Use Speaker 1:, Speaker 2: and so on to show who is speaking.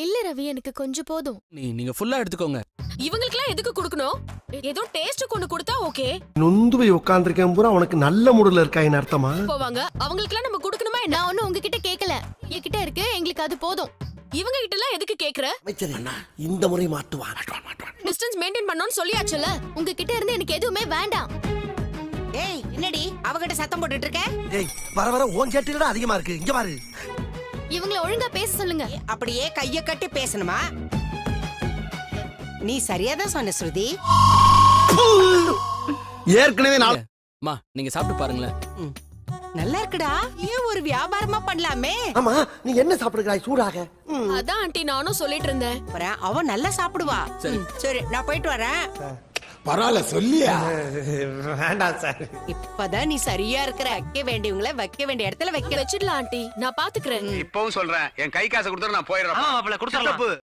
Speaker 1: இல்ல ரவி, எனக்கு கொஞ்சம் போதும்.
Speaker 2: நீங்க ஃபுல்லா எடுத்துக்கோங்க.
Speaker 3: இவங்களுக்குலாம் எதுக்கு கொடுக்கணும்? ஏதோ டேஸ்ட் கொண்டு கொடுத்தா ஓகே.
Speaker 4: நொந்து போய் உட்கார்ந்திருக்கேன் பூரா உனக்கு நல்ல மூடுல இருக்காயின் அர்த்தமா?
Speaker 3: போவாங்க. அவங்களுக்குலாம் நம்ம கொடுக்கணுமா என்ன?
Speaker 1: நான் ஒண்ணும் உங்ககிட்ட கேக்கல. என்கிட்ட இருக்கு, எங்களுக்கு அது போதும்.
Speaker 3: இவங்க கிட்ட எல்லாம் எதுக்கு கேக்குற?
Speaker 4: இந்த முறை மாட்டுவான்.
Speaker 3: டிஸ்டன்ஸ் மெயின்டைன் பண்ணனும்னு சொல்லியாச்சுல.
Speaker 1: உங்ககிட்ட இருந்து எனக்கு எதுவுமே வேண்டாம்.
Speaker 5: ஏய் என்னடி அவகிட்ட சத்தம் போட்டுட்டு இருக்க?
Speaker 4: ஏய் வர வர ஓன் சேட்டிலடா அதிகமா இருக்கு. இங்க பாரு.
Speaker 1: இவங்கள ஒழுங்கா பேச சொல்லுங்க.
Speaker 5: அப்படியே கைய கட்டி பேசணுமா? நீ சரியாதான் சொன்ன ஸ்ருதி.
Speaker 4: ஏற்கனவே நான்
Speaker 2: அம்மா நீங்க சாப்பிட்டு பாருங்களேன்.
Speaker 5: நல்லா இருக்குடா. ஏன் ஒரு வியாபாரமா பண்ணலாமே?
Speaker 4: ஆமா நீ என்ன சாப்பிடுறாய் சூடாக?
Speaker 3: அதான் ஆண்டி நானும் சொல்லிட்டு இருந்தேன்.
Speaker 5: அவ நல்லா சாப்பிடுவா. சரி நான் போயிட்டு வரேன்.
Speaker 6: பரவாயில்ல சொல்லியா?
Speaker 4: வேண்டாம் சார்.
Speaker 5: இப்பதான் நீ சரியா இருக்கிற. வைக்க வேண்டியவங்கள வைக்க வேண்டிய இடத்துல வைக்க
Speaker 3: வச்சிடலாம் ஆண்டி, நான் பாத்துக்கிறேன்.
Speaker 7: இப்பவும் சொல்றேன், என் கை காசை கொடுத்தா நான் போயிடுறேன்.
Speaker 8: அவளை கொடுத்துடலாம்.